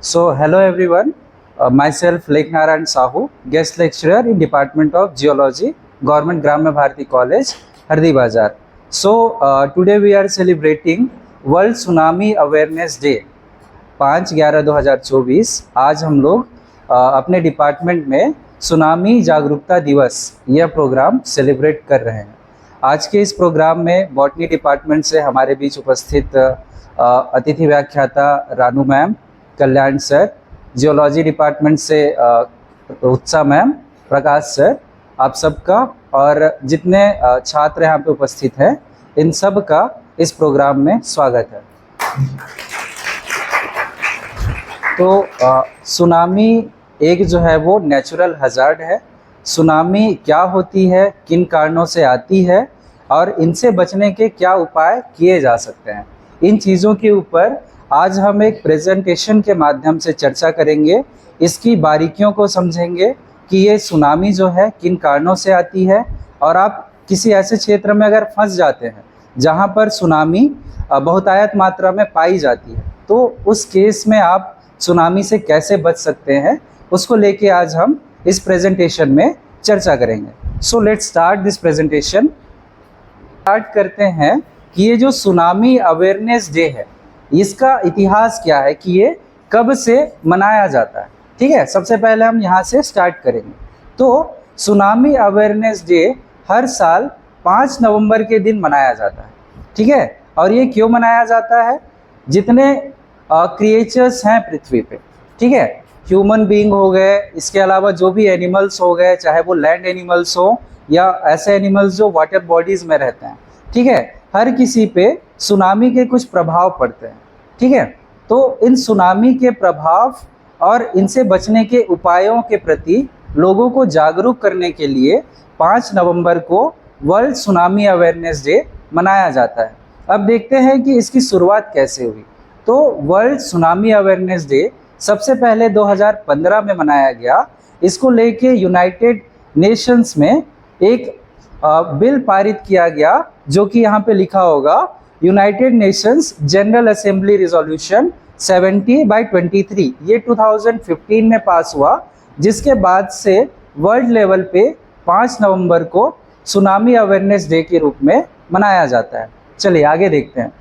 So, hello everyone. Myself Lake Narayan Sahu, guest lecturer in Department of Geology, Government Gramya Bharati College, Hardi Bazar. So, today we are celebrating World Tsunami Awareness Day, 5/11/2024। आज हम लोग अपने department में tsunami जागरूकता दिवस यह programme celebrate कर रहे हैं। आज के इस प्रोग्राम में बॉटनी डिपार्टमेंट से हमारे बीच उपस्थित अतिथि व्याख्याता रानू मैम, कल्याण सर, जियोलॉजी डिपार्टमेंट से उत्साह मैम, प्रकाश सर, आप सबका और जितने छात्र यहाँ पे उपस्थित हैं इन सब का इस प्रोग्राम में स्वागत है। तो सुनामी एक जो है वो नेचुरल हजार्ड है। सुनामी क्या होती है, किन कारणों से आती है और इनसे बचने के क्या उपाय किए जा सकते हैं, इन चीज़ों के ऊपर आज हम एक प्रेजेंटेशन के माध्यम से चर्चा करेंगे। इसकी बारीकियों को समझेंगे कि ये सुनामी जो है किन कारणों से आती है, और आप किसी ऐसे क्षेत्र में अगर फंस जाते हैं जहाँ पर सुनामी बहुतायत मात्रा में पाई जाती है, तो उस केस में आप सुनामी से कैसे बच सकते हैं, उसको लेके आज हम इस प्रेजेंटेशन में चर्चा करेंगे। So let's start this presentation. Start करते हैं कि ये जो सुनामी अवेयरनेस डे है, इसका इतिहास क्या है, कि ये कब से मनाया जाता है। ठीक है, सबसे पहले हम यहाँ से स्टार्ट करेंगे। तो सुनामी अवेयरनेस डे हर साल 5 नवंबर के दिन मनाया जाता है। ठीक है, और ये क्यों मनाया जाता है? जितने क्रिएचर्स हैं पृथ्वी पे, ठीक है, ह्यूमन बीइंग हो गए, इसके अलावा जो भी एनिमल्स हो गए, चाहे वो लैंड एनिमल्स हो या ऐसे एनिमल्स जो वाटर बॉडीज में रहते हैं, ठीक है, हर किसी पे सुनामी के कुछ प्रभाव पड़ते हैं। ठीक है, तो इन सुनामी के प्रभाव और इनसे बचने के उपायों के प्रति लोगों को जागरूक करने के लिए 5 नवंबर को वर्ल्ड सुनामी अवेयरनेस डे मनाया जाता है। अब देखते हैं कि इसकी शुरुआत कैसे हुई। तो वर्ल्ड सुनामी अवेयरनेस डे सबसे पहले 2015 में मनाया गया। इसको लेके यूनाइटेड नेशंस में एक बिल पारित किया गया, जो कि यहाँ पे लिखा होगा United Nations general assembly resolution 70/23। ये 2015 में पास हुआ, जिसके बाद से वर्ल्ड लेवल पे 5 नवंबर को सुनामी अवेयरनेस डे के रूप में मनाया जाता है। चलिए आगे देखते हैं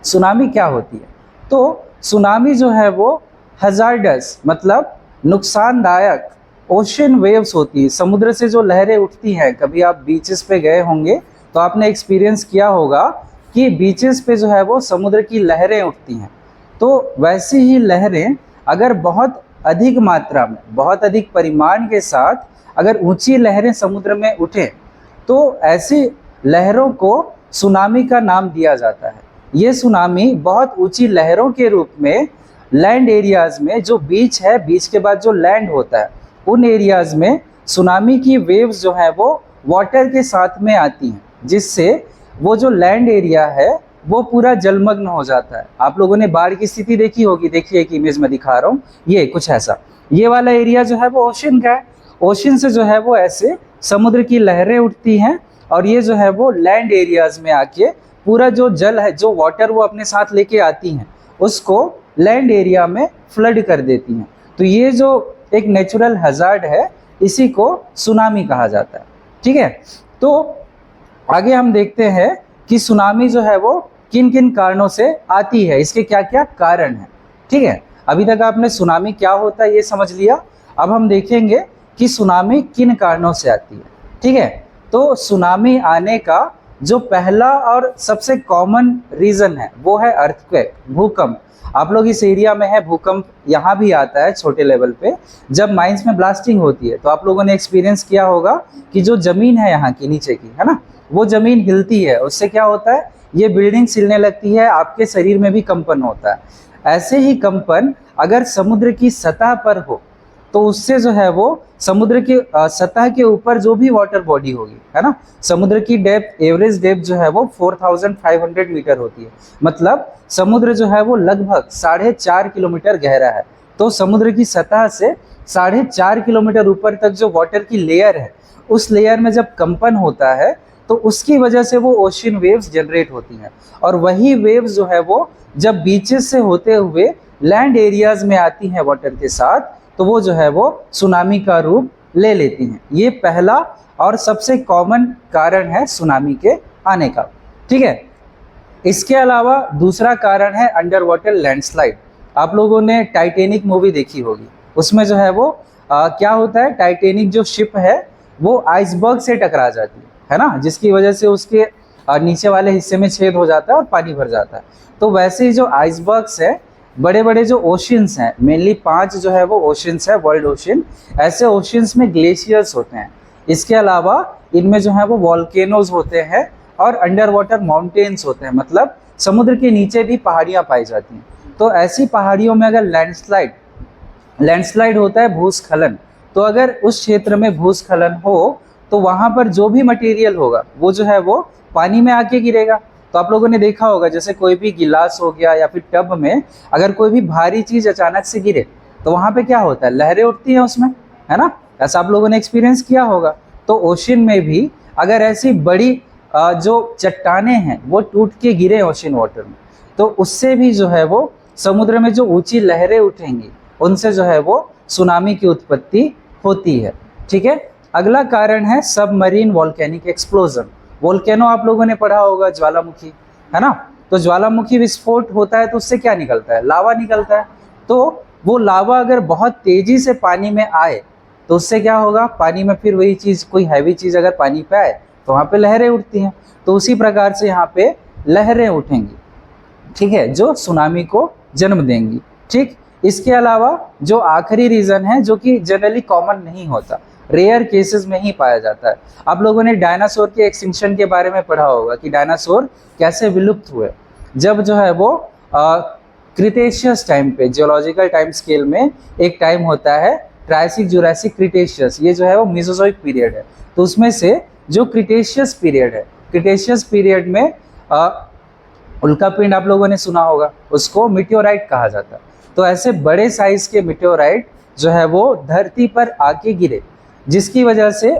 सुनामी क्या होती है। तो सुनामी जो है वो हजार्डस मतलब नुकसानदायक ओशन वेव्स होती है। समुद्र से जो लहरें उठती हैं, कभी आप बीचेस पे गए होंगे तो आपने एक्सपीरियंस किया होगा कि बीचेस पे जो है वो समुद्र की लहरें उठती हैं। तो वैसी ही लहरें अगर बहुत अधिक मात्रा में, बहुत अधिक परिमाण के साथ अगर ऊंची लहरें समुद्र में उठें, तो ऐसी लहरों को सुनामी का नाम दिया जाता है। ये सुनामी बहुत ऊंची लहरों के रूप में लैंड एरियाज में, जो बीच है, बीच के बाद जो लैंड होता है, उन एरियाज में सुनामी की वेव्स जो है वो वाटर के साथ में आती हैं, जिससे वो जो लैंड एरिया है वो पूरा जलमग्न हो जाता है। आप लोगों ने बाढ़ की स्थिति देखी होगी, देखिए एक इमेज में दिखा रहा हूँ, ये कुछ ऐसा। ये वाला एरिया जो है वो ओशन का है। ओशन से जो है वो ऐसे समुद्र की लहरें उठती हैं और ये जो है वो लैंड एरियाज में आके पूरा जो जल है, जो वाटर वो अपने साथ लेके आती हैं, उसको लैंड एरिया में फ्लड कर देती हैं। तो ये जो एक नेचुरल हजार्ड है, इसी को सुनामी कहा जाता है। ठीक है, तो आगे हम देखते हैं कि सुनामी जो है वो किन किन कारणों से आती है, इसके क्या क्या कारण हैं। ठीक है, अभी तक आपने सुनामी क्या होता है ये समझ लिया। अब हम देखेंगे कि सुनामी किन कारणों से आती है। ठीक है, तो सुनामी आने का जो पहला और सबसे कॉमन रीज़न है वो है अर्थक्वेक, भूकंप। आप लोग इस एरिया में है, भूकंप यहाँ भी आता है छोटे लेवल पे। जब माइंस में ब्लास्टिंग होती है तो आप लोगों ने एक्सपीरियंस किया होगा कि जो ज़मीन है यहाँ की नीचे की, है ना, वो ज़मीन हिलती है। उससे क्या होता है, ये बिल्डिंग हिलने लगती है, आपके शरीर में भी कंपन होता है। ऐसे ही कंपन अगर समुद्र की सतह पर हो तो उससे जो है वो समुद्र की सतह के ऊपर जो भी वाटर बॉडी होगी, है ना, समुद्र की डेप्थ, एवरेज डेप्थ जो है वो 4500 मीटर होती है। मतलब समुद्र जो है वो लगभग 4.5 किलोमीटर गहरा है। तो समुद्र की सतह से 4.5 किलोमीटर ऊपर तक जो वाटर की लेयर है, उस लेयर में जब कंपन होता है तो उसकी वजह से वो ओशियन वेव्स जनरेट होती हैं। और वही वेव्स जो है वो जब बीचेस से होते हुए लैंड एरियाज में आती हैं वाटर के साथ, तो वो जो है वो सुनामी का रूप ले लेती हैं। ये पहला और सबसे कॉमन कारण है सुनामी के आने का। ठीक है, इसके अलावा दूसरा कारण है अंडर वाटर लैंडस्लाइड। आप लोगों ने टाइटैनिक मूवी देखी होगी, उसमें जो है वो क्या होता है, टाइटैनिक जो शिप है वो आइसबर्ग से टकरा जाती है ना, जिसकी वजह से उसके नीचे वाले हिस्से में छेद हो जाता है और पानी भर जाता है। तो वैसे ही जो आइसबर्ग्स है, बड़े बड़े जो ओशियंस हैं, मेनली 5 जो है वो ओशियंस है, वर्ल्ड ओशियन, ऐसे ओशियंस में ग्लेशियर्स होते हैं। इसके अलावा इनमें जो है वो वॉल्केनोज होते हैं और अंडर वाटर माउंटेन्स होते हैं, मतलब समुद्र के नीचे भी पहाड़ियाँ पाई जाती हैं। तो ऐसी पहाड़ियों में अगर लैंडस्लाइड होता है, भूस्खलन, तो अगर उस क्षेत्र में भूस्खलन हो तो वहाँ पर जो भी मटेरियल होगा वो जो है वो पानी में आके गिरेगा। तो आप लोगों ने देखा होगा, जैसे कोई भी गिलास हो गया या फिर टब में अगर कोई भी भारी चीज़ अचानक से गिरे तो वहाँ पे क्या होता है, लहरें उठती हैं उसमें, है ना। ऐसा आप लोगों ने एक्सपीरियंस किया होगा। तो ओशन में भी अगर ऐसी बड़ी जो चट्टानें हैं वो टूट के गिरे ओशन वाटर में, तो उससे भी जो है वो समुद्र में जो ऊंची लहरें उठेंगी उनसे जो है वो सुनामी की उत्पत्ति होती है। ठीक है, अगला कारण है सबमरीन वॉल्केनिक एक्सप्लोजन। वोल्केनो आप लोगों ने पढ़ा होगा, ज्वालामुखी, है ना। तो ज्वालामुखी विस्फोट होता है तो उससे क्या निकलता है, लावा निकलता है। तो वो लावा अगर बहुत तेजी से पानी में आए तो उससे क्या होगा, पानी में फिर वही चीज़, कोई हैवी चीज़ अगर पानी पे आए तो वहाँ पे लहरें उठती हैं। तो उसी प्रकार से यहाँ पे लहरें उठेंगी, ठीक है, जो सुनामी को जन्म देंगी। ठीक, इसके अलावा जो आखिरी रीज़न है, जो कि जनरली कॉमन नहीं होता, रेयर केसेस में ही पाया जाता है। आप लोगों ने डायनासोर के एक्सटिंक्शन के बारे में पढ़ा होगा कि डायनासोर कैसे विलुप्त हुए। जब जो है वो क्रिटेशियस टाइम पे, जियोलॉजिकल टाइम स्केल में एक टाइम होता है ट्रायसिक, जुरासिक, क्रिटेशियस, ये जो है वो मेसोजोइक पीरियड है। तो उसमें से जो क्रिटेशियस पीरियड है, क्रिटेशियस पीरियड में उल्कापिंड आप लोगों ने सुना होगा, उसको मिटियोराइट कहा जाता है। तो ऐसे बड़े साइज के मिटियोराइट जो है वो धरती पर आके गिरे, जिसकी वजह से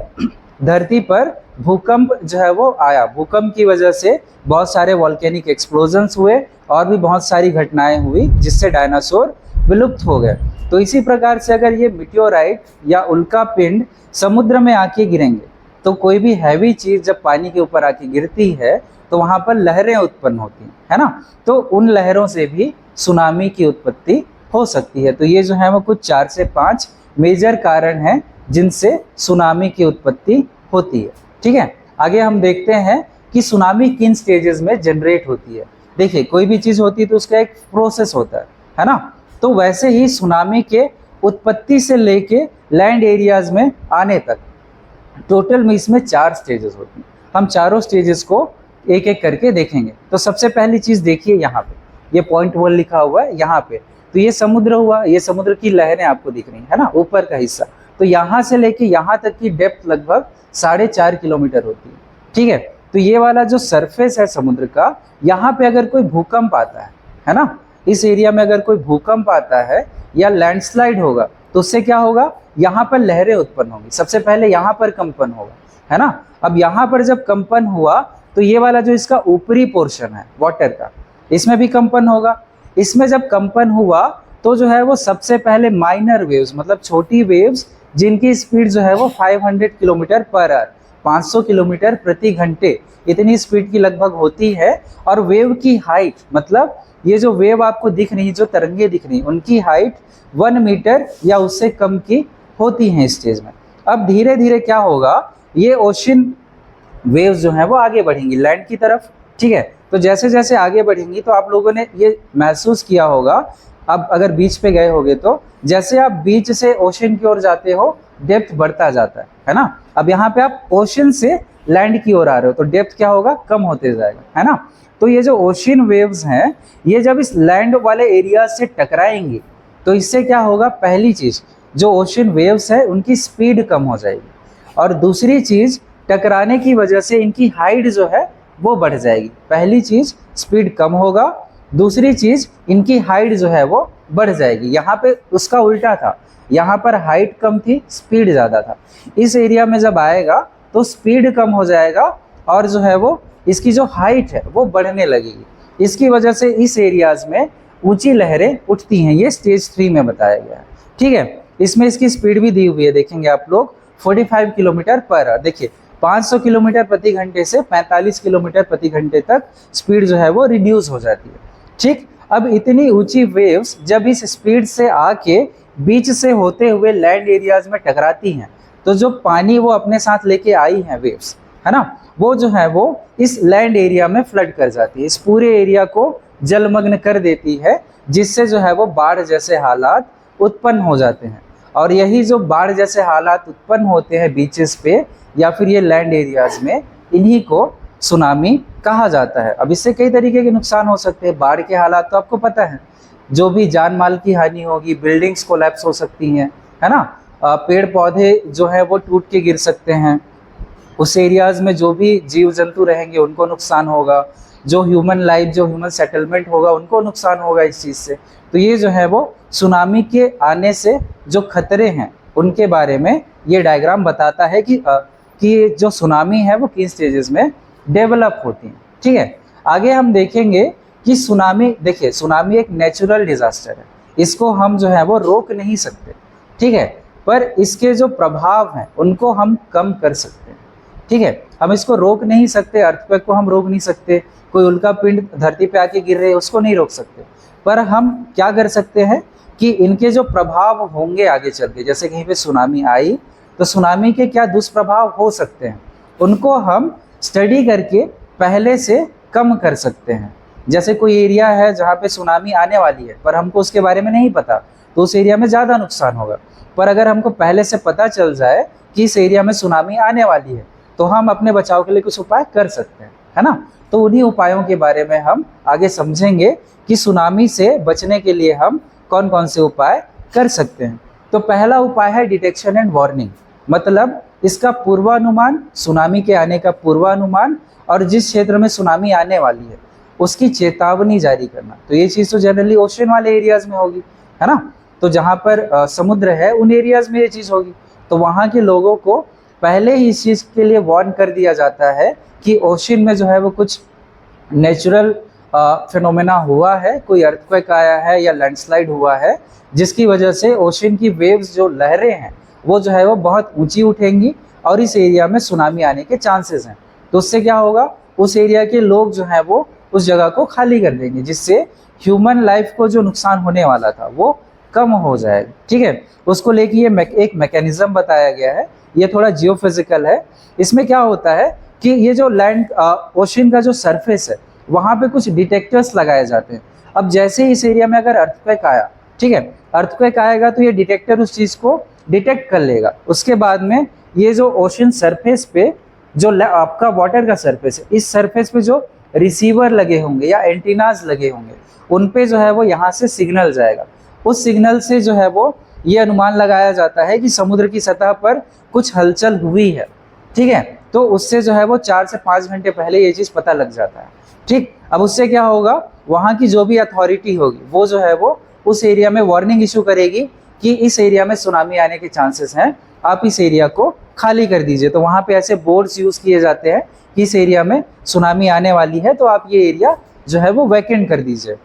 धरती पर भूकंप जो है वो आया। भूकंप की वजह से बहुत सारे वॉल्केनिक एक्सप्लोजन्स हुए और भी बहुत सारी घटनाएं हुई, जिससे डायनासोर विलुप्त हो गए। तो इसी प्रकार से अगर ये मिटियोराइट या उल्कापिंड समुद्र में आके गिरेंगे तो कोई भी हैवी चीज़ जब पानी के ऊपर आके गिरती है तो वहाँ पर लहरें उत्पन्न होती हैं, है ना। तो उन लहरों से भी सुनामी की उत्पत्ति हो सकती है। तो ये जो है वो कुछ 4 से 5 मेजर कारण हैं जिनसे सुनामी की उत्पत्ति होती है। ठीक है, आगे हम देखते हैं कि सुनामी किन स्टेजेस में जनरेट होती है। देखिए, कोई भी चीज़ होती है तो उसका एक प्रोसेस होता है ना। तो वैसे ही सुनामी के उत्पत्ति से लेके लैंड एरियाज में आने तक टोटल में इसमें 4 स्टेजेस होती हैं। हम चारों स्टेजेस को एक एक करके देखेंगे। तो सबसे पहली चीज़ देखिए, यहाँ पे ये पॉइंट 1 लिखा हुआ है यहाँ पे। तो ये समुद्र हुआ, ये समुद्र की लहरें आपको दिख रही है ना, ऊपर का हिस्सा। तो यहाँ से लेके यहाँ तक की डेप्थ लगभग 4.5 किलोमीटर होती है। ठीक है, तो ये वाला जो सरफेस है समुद्र का, यहाँ पे अगर कोई भूकंप आता है ना, इस एरिया में अगर कोई भूकंप आता है या लैंडस्लाइड होगा तो उससे क्या होगा, यहाँ पर लहरें उत्पन्न होंगी। सबसे पहले यहाँ पर कंपन होगा, है ना। अब यहाँ पर जब कंपन हुआ तो ये वाला जो इसका ऊपरी पोर्शन है वाटर का, इसमें भी कंपन होगा। इसमें जब कंपन हुआ तो जो है वो सबसे पहले माइनर वेव्स, मतलब छोटी वेव्स जिनकी स्पीड जो है वो 500 किलोमीटर पर आवर, 500 किलोमीटर प्रति घंटे, इतनी स्पीड की लगभग होती है। और वेव की हाइट, मतलब ये जो वेव आपको दिख रही, जो तरंगे दिख रही, उनकी हाइट 1 मीटर या उससे कम की होती हैं इस स्टेज में। अब धीरे धीरे क्या होगा, ये ओशन वेव्स जो हैं वो आगे बढ़ेंगी लैंड की तरफ। ठीक है, तो जैसे जैसे आगे बढ़ेंगी तो आप लोगों ने ये महसूस किया होगा, अब अगर बीच पे गए होगे तो जैसे आप बीच से ओशन की ओर जाते हो डेप्थ बढ़ता जाता है ना। अब यहाँ पे आप ओशन से लैंड की ओर आ रहे हो तो डेप्थ क्या होगा, कम होते जाएगा, है ना। तो ये जो ओशन वेव्स हैं, ये जब इस लैंड वाले एरिया से टकराएंगी तो इससे क्या होगा, पहली चीज़ जो ओशन वेव्स है उनकी स्पीड कम हो जाएगी, और दूसरी चीज़ टकराने की वजह से इनकी हाइट जो है वो बढ़ जाएगी। पहली चीज़ स्पीड कम होगा, दूसरी चीज़ इनकी हाइट जो है वो बढ़ जाएगी। यहाँ पे उसका उल्टा था, यहाँ पर हाइट कम थी, स्पीड ज़्यादा था। इस एरिया में जब आएगा तो स्पीड कम हो जाएगा और जो है वो इसकी जो हाइट है वो बढ़ने लगेगी। इसकी वजह से इस एरियाज़ में ऊंची लहरें उठती हैं। ये स्टेज 3 में बताया गया है। ठीक है, इसमें इसकी स्पीड भी दी हुई है, देखेंगे आप लोग 45 किलोमीटर पर आवर। देखिए 500 किलोमीटर प्रति घंटे से 45 किलोमीटर प्रति घंटे तक स्पीड जो है वो रिड्यूस हो जाती है। ठीक, अब इतनी ऊंची वेव्स जब इस स्पीड से आके बीच से होते हुए लैंड एरियाज में टकराती हैं, तो जो पानी वो अपने साथ लेके आई हैं वेव्स, है ना, वो जो है वो इस लैंड एरिया में फ्लड कर जाती है, इस पूरे एरिया को जलमग्न कर देती है, जिससे जो है वो बाढ़ जैसे हालात उत्पन्न हो जाते हैं। और यही जो बाढ़ जैसे हालात उत्पन्न होते हैं बीचेस पे या फिर ये लैंड एरियाज में, इन्हीं को सुनामी कहा जाता है। अब इससे कई तरीके के नुकसान हो सकते हैं। बाढ़ के हालात तो आपको पता है, जो भी जान माल की हानि होगी, बिल्डिंग्स कोलैप्स हो सकती हैं, है ना, पेड़ पौधे जो है वो टूट के गिर सकते हैं, उस एरियाज में जो भी जीव जंतु रहेंगे उनको नुकसान होगा, जो ह्यूमन लाइफ, जो ह्यूमन सेटलमेंट होगा उनको नुकसान होगा इस चीज़ से। तो ये जो है वो सुनामी के आने से जो खतरे हैं उनके बारे में ये डायग्राम बताता है कि जो सुनामी है वो किन स्टेजेस में डेवलप होती है। ठीक है, आगे हम देखेंगे कि सुनामी, देखिए सुनामी एक नेचुरल डिजास्टर है, इसको हम जो है वो रोक नहीं सकते। ठीक है, पर इसके जो प्रभाव हैं उनको हम कम कर सकते हैं। ठीक है, हम इसको रोक नहीं सकते, अर्थक्वेक को हम रोक नहीं सकते, कोई उल्का पिंड धरती पे आके गिर रहे हैं उसको नहीं रोक सकते, पर हम क्या कर सकते हैं कि इनके जो प्रभाव होंगे आगे चल के, जैसे कहीं पे सुनामी आई तो सुनामी के क्या दुष्प्रभाव हो सकते हैं, उनको हम स्टडी करके पहले से कम कर सकते हैं। जैसे कोई एरिया है जहाँ पे सुनामी आने वाली है पर हमको उसके बारे में नहीं पता, तो उस एरिया में ज़्यादा नुकसान होगा। पर अगर हमको पहले से पता चल जाए कि इस एरिया में सुनामी आने वाली है, तो हम अपने बचाव के लिए कुछ उपाय कर सकते हैं, है ना। तो उन्हीं उपायों के बारे में हम आगे समझेंगे कि सुनामी से बचने के लिए हम कौन कौन से उपाय कर सकते हैं। तो पहला उपाय है डिटेक्शन एंड वार्निंग, मतलब इसका पूर्वानुमान, सुनामी के आने का पूर्वानुमान, और जिस क्षेत्र में सुनामी आने वाली है उसकी चेतावनी जारी करना। तो ये चीज़ तो जनरली ओशन वाले एरियाज में होगी, है ना, तो जहाँ पर समुद्र है उन एरियाज में ये चीज़ होगी। तो वहाँ के लोगों को पहले ही इस चीज़ के लिए वार्न कर दिया जाता है कि ओशन में जो है वो कुछ नेचुरल फिनोमेना हुआ है, कोई अर्थक्वेक आया है या लैंडस्लाइड हुआ है, जिसकी वजह से ओशन की वेव्स, जो लहरें हैं, वो जो है वो बहुत ऊंची उठेंगी और इस एरिया में सुनामी आने के चांसेस हैं। तो उससे क्या होगा, उस एरिया के लोग जो हैं वो उस जगह को खाली कर देंगे, जिससे ह्यूमन लाइफ को जो नुकसान होने वाला था वो कम हो जाएगा। ठीक है, उसको लेके ये एक मैकेनिज्म बताया गया है, ये थोड़ा जियोफिजिकल है। इसमें क्या होता है कि ये जो लैंड ओशन का जो सरफेस है वहाँ पे कुछ डिटेक्टर्स लगाए जाते हैं। अब जैसे इस एरिया में अगर अर्थक्वेक आया, ठीक है, अर्थक्वेक आएगा तो ये डिटेक्टर उस चीज़ को डिटेक्ट कर लेगा। उसके बाद में ये जो ओशन सरफेस पे जो आपका वाटर का सरफेस है, इस सरफेस पे जो रिसीवर लगे होंगे या एंटीनाज लगे होंगे, उन पे जो है वो यहाँ से सिग्नल जाएगा। उस सिग्नल से जो है वो ये अनुमान लगाया जाता है कि समुद्र की सतह पर कुछ हलचल हुई है। ठीक है, तो उससे जो है वो 4 से 5 घंटे पहले ये चीज़ पता लग जाता है। ठीक, अब उससे क्या होगा, वहाँ की जो भी अथॉरिटी होगी वो जो है वो उस एरिया में वार्निंग इशू करेगी कि इस एरिया में सुनामी आने के चांसेस हैं, आप इस एरिया को खाली कर दीजिए। तो वहाँ पे ऐसे बोर्ड्स यूज़ किए जाते हैं कि इस एरिया में सुनामी आने वाली है, तो आप ये एरिया जो है वो वैकेंट कर दीजिए।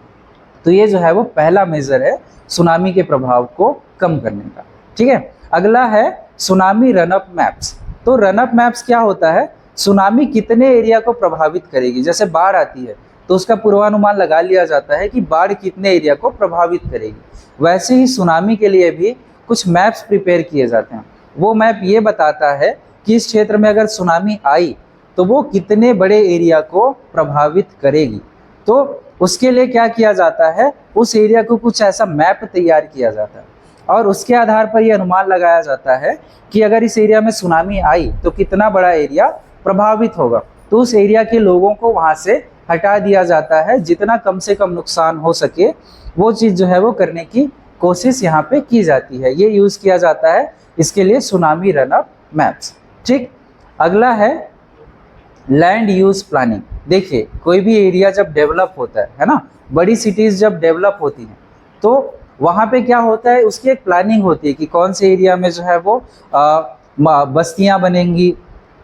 तो ये जो है वो पहला मेजर है सुनामी के प्रभाव को कम करने का। ठीक है, अगला है सुनामी रनअप मैप्स। तो रनअप मैप्स क्या होता है, सुनामी कितने एरिया को प्रभावित करेगी। जैसे बाढ़ आती है तो उसका पूर्वानुमान लगा लिया जाता है कि बाढ़ कितने एरिया को प्रभावित करेगी। वैसे ही सुनामी के लिए भी कुछ मैप्स प्रिपेयर किए जाते हैं। वो मैप ये बताता है कि इस क्षेत्र में अगर सुनामी आई तो वो कितने बड़े एरिया को प्रभावित करेगी। तो उसके लिए क्या किया जाता है, उस एरिया को कुछ ऐसा मैप तैयार किया जाता है और उसके आधार पर ये अनुमान लगाया जाता है कि अगर इस एरिया में सुनामी आई तो कितना बड़ा एरिया प्रभावित होगा। तो उस एरिया के लोगों को वहाँ से हटा दिया जाता है, जितना कम से कम नुकसान हो सके वो चीज़ जो है वो करने की कोशिश यहाँ पे की जाती है। ये यूज़ किया जाता है इसके लिए सुनामी रनअप मैप्स। ठीक, अगला है लैंड यूज प्लानिंग। देखिए कोई भी एरिया जब डेवलप होता है ना, बड़ी सिटीज़ जब डेवलप होती हैं तो वहाँ पे क्या होता है, उसकी एक प्लानिंग होती है कि कौन से एरिया में जो है वो बस्तियाँ बनेंगी,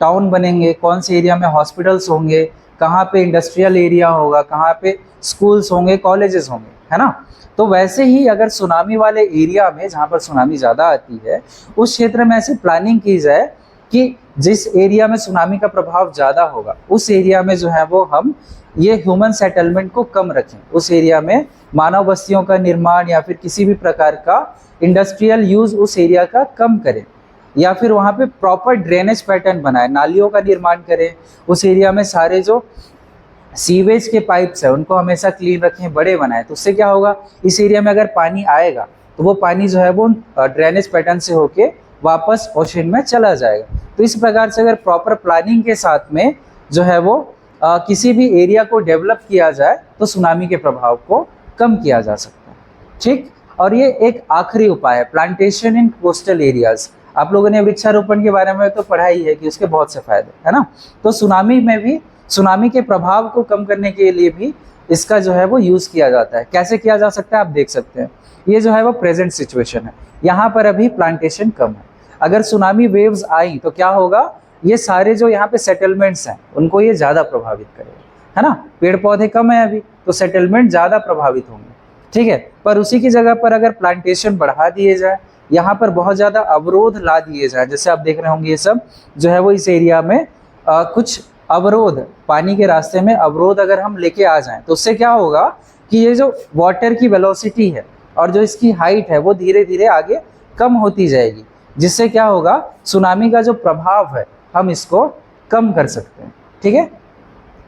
टाउन बनेंगे, कौन से एरिया में हॉस्पिटल्स होंगे, कहाँ पे इंडस्ट्रियल एरिया होगा, कहाँ पे स्कूल्स होंगे, कॉलेजेस होंगे, है ना। तो वैसे ही अगर सुनामी वाले एरिया में जहाँ पर सुनामी ज़्यादा आती है उस क्षेत्र में ऐसी प्लानिंग की जाए कि जिस एरिया में सुनामी का प्रभाव ज़्यादा होगा उस एरिया में जो है वो हम ये ह्यूमन सेटलमेंट को कम रखें, उस एरिया में मानव बस्तियों का निर्माण या फिर किसी भी प्रकार का इंडस्ट्रियल यूज़ उस एरिया का कम करें, या फिर वहाँ पे प्रॉपर ड्रेनेज पैटर्न बनाए, नालियों का निर्माण करें, उस एरिया में सारे जो सीवेज के पाइप्स है उनको हमेशा क्लीन रखें, बड़े बनाएं। तो उससे क्या होगा, इस एरिया में अगर पानी आएगा तो वो पानी जो है वो ड्रेनेज पैटर्न से होके वापस ओशन में चला जाएगा। तो इस प्रकार से अगर प्रॉपर प्लानिंग के साथ में जो है वो किसी भी एरिया को डेवलप किया जाए तो सुनामी के प्रभाव को कम किया जा सकता है। ठीक, और ये एक आखिरी उपाय है प्लांटेशन इन कोस्टल एरियाज। आप लोगों ने वृक्षारोपण के बारे में तो पढ़ा ही है कि उसके बहुत से फायदे है ना। तो सुनामी में भी सुनामी के प्रभाव को कम करने के लिए भी इसका जो है वो यूज़ किया जाता है। कैसे किया जा सकता है आप देख सकते हैं। ये जो है वो प्रेजेंट सिचुएशन है, यहाँ पर अभी प्लांटेशन कम है। अगर सुनामी वेव्स आई तो क्या होगा, ये सारे जो यहाँ पे सेटलमेंट्स हैं उनको ये ज़्यादा प्रभावित करेगा, है ना। पेड़ पौधे कम है अभी तो सेटलमेंट ज़्यादा प्रभावित होंगे, ठीक है। पर उसी की जगह पर अगर प्लांटेशन बढ़ा दिए जाए, यहाँ पर बहुत ज़्यादा अवरोध ला दिए जाए, जैसे आप देख रहे होंगे ये सब जो है वो इस एरिया में कुछ अवरोध, पानी के रास्ते में अवरोध अगर हम लेके आ जाएं तो उससे क्या होगा कि ये जो वाटर की वेलोसिटी है और जो इसकी हाइट है वो धीरे धीरे आगे कम होती जाएगी, जिससे क्या होगा सुनामी का जो प्रभाव है हम इसको कम कर सकते हैं, ठीक है।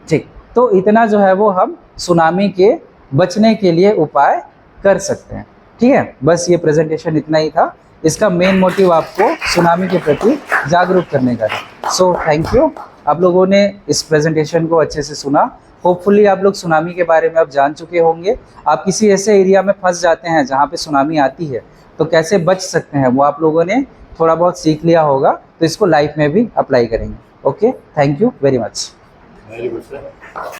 ठीक, तो इतना जो है वो हम सुनामी के बचने के लिए उपाय कर सकते हैं, ठीक है। बस ये प्रेजेंटेशन इतना ही था। इसका मेन मोटिव आपको सुनामी के प्रति जागरूक करने का है। सो थैंक यू, आप लोगों ने इस प्रेजेंटेशन को अच्छे से सुना। होपफुली आप लोग सुनामी के बारे में अब जान चुके होंगे। आप किसी ऐसे एरिया में फंस जाते हैं जहाँ पे सुनामी आती है तो कैसे बच सकते हैं वो आप लोगों ने थोड़ा बहुत सीख लिया होगा, तो इसको लाइफ में भी अप्लाई करेंगे। Okay, thank you very much.